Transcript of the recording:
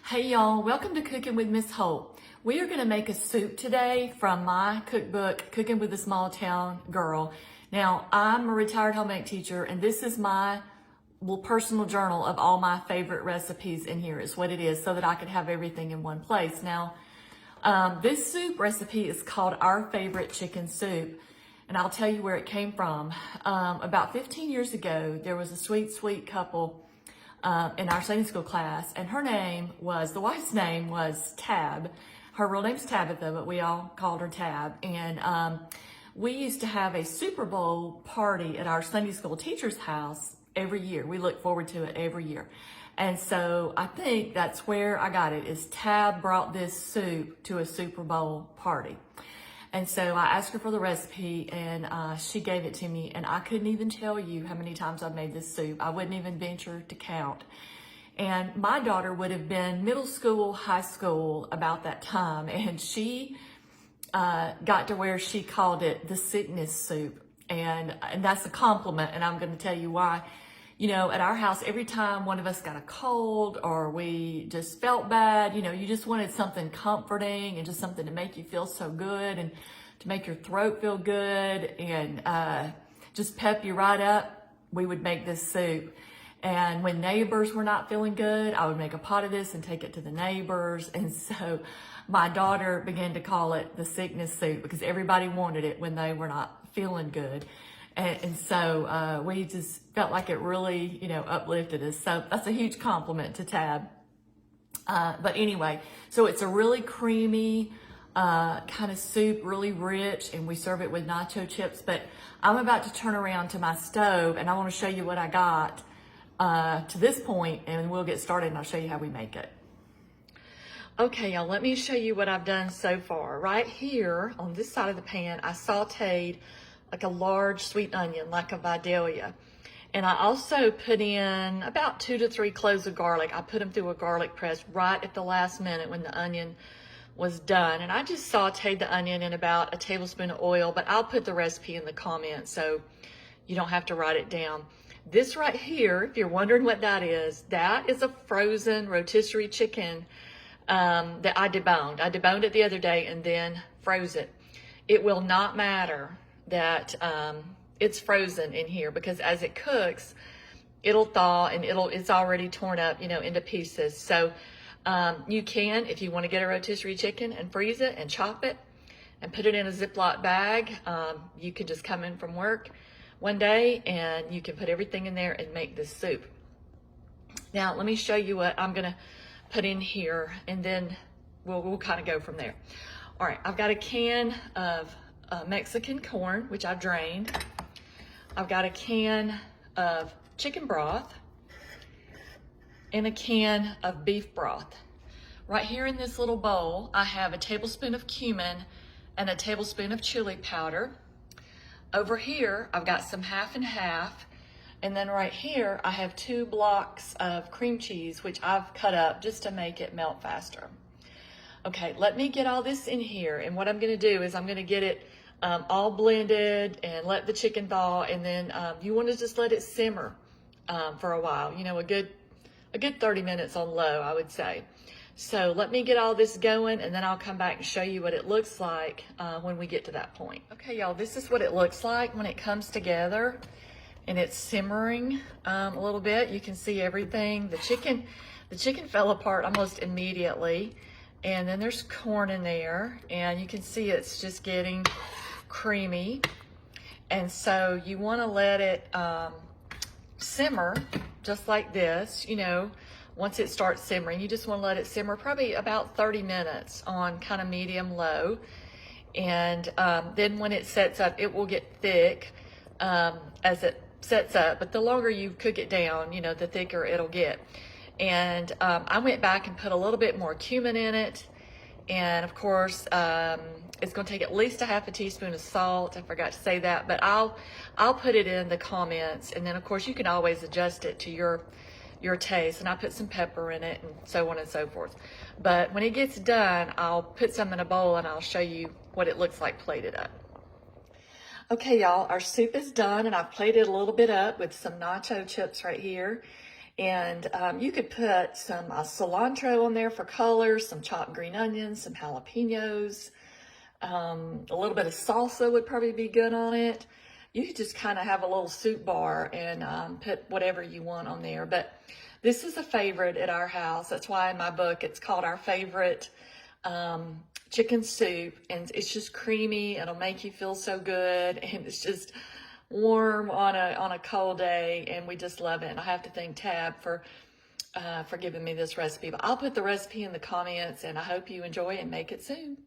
Hey y'all, welcome to Cooking with Miss Holt. We are going to make a soup today from my cookbook, Cooking with a Small Town Girl. Now, I'm a retired home ec teacher, and this is my little personal journal of all my favorite recipes in here. Is what it is, so that I could have everything in one place. Now, this soup recipe is called Our Favorite Chicken Soup, and I'll tell you where it came from. About 15 years ago, there was a sweet couple in our Sunday school class, and the wife's name was Tab. Her real name's Tabitha, but we all called her Tab. And we used to have a Super Bowl party at our Sunday school teacher's house every year. We look forward to it every year. And so I think that's where I got it, is Tab brought this soup to a Super Bowl party. And so I asked her for the recipe, and she gave it to me, and I couldn't even tell you how many times I've made this soup. I wouldn't even venture to count. And my daughter would have been middle school, high school about that time, and she got to where she called it the sickness soup. And that's a compliment, and I'm going to tell you why. You know, at our house, every time one of us got a cold or we just felt bad, you know, you just wanted something comforting and just something to make you feel so good and to make your throat feel good and just pep you right up, we would make this soup. And when neighbors were not feeling good, I would make a pot of this and take it to the neighbors. And so my daughter began to call it the sickness soup because everybody wanted it when they were not feeling good. And so we just felt like it really, you know, uplifted us. So that's a huge compliment to Tab. But anyway, so it's a really creamy kind of soup, really rich, and we serve it with nacho chips. But I'm about to turn around to my stove, and I want to show you what I got to this point, and we'll get started, and I'll show you how we make it. Okay, y'all, let me show you what I've done so far. Right here on this side of the pan, I sauteed like a large sweet onion, like a Vidalia. And I also put in about 2 to 3 cloves of garlic. I put them through a garlic press right at the last minute when the onion was done. And I just sauteed the onion in about a tablespoon of oil, but I'll put the recipe in the comments so you don't have to write it down. This right here, if you're wondering what that is a frozen rotisserie chicken that I deboned. I deboned it the other day and then froze it. It will not matter that it's frozen in here, because as it cooks, it'll thaw and it's already torn up, you know, into pieces. So you can, if you want to get a rotisserie chicken and freeze it and chop it and put it in a Ziploc bag, you can just come in from work one day and you can put everything in there and make this soup. Now let me show you what I'm gonna put in here, and then we'll kind of go from there. All right, I've got a can of Mexican corn, which I've drained. I've got a can of chicken broth and a can of beef broth. Right here in this little bowl, I have a tablespoon of cumin and a tablespoon of chili powder. Over here, I've got some half and half. And then right here, I have 2 blocks of cream cheese, which I've cut up just to make it melt faster. Okay, let me get all this in here. And what I'm gonna do is I'm gonna get it all blended and let the chicken thaw, and then you want to just let it simmer for a while, you know, a good 30 minutes on low, I would say. So let me get all this going, and then I'll come back and show you what it looks like when we get to that point. Okay, y'all, this is what it looks like when it comes together and it's simmering a little bit. You can see everything. The chicken fell apart almost immediately, and then there's corn in there, and you can see it's just getting creamy. And so you want to let it simmer just like this. You know, once it starts simmering, you just want to let it simmer probably about 30 minutes on kind of medium low. And then when it sets up, it will get thick as it sets up, but the longer you cook it down, you know, the thicker it'll get. And I went back and put a little bit more cumin in it, and of course it's going to take at least a half a teaspoon of salt. I forgot to say that, but I'll put it in the comments, and then of course you can always adjust it to your taste. And I put some pepper in it and so on and so forth. But when it gets done, I'll put some in a bowl and I'll show you what it looks like plated up. Okay, y'all, our soup is done, and I've plated a little bit up with some nacho chips right here. And you could put some cilantro on there for color, some chopped green onions, some jalapeños, a little bit of salsa would probably be good on it. You could just kind of have a little soup bar and put whatever you want on there. But this is a favorite at our house. That's why in my book it's called Our Favorite Chicken Soup. And it's just creamy. It'll make you feel so good. And it's just warm on a cold day. And we just love it. And I have to thank Tab for giving me this recipe. But I'll put the recipe in the comments. And I hope you enjoy it and make it soon.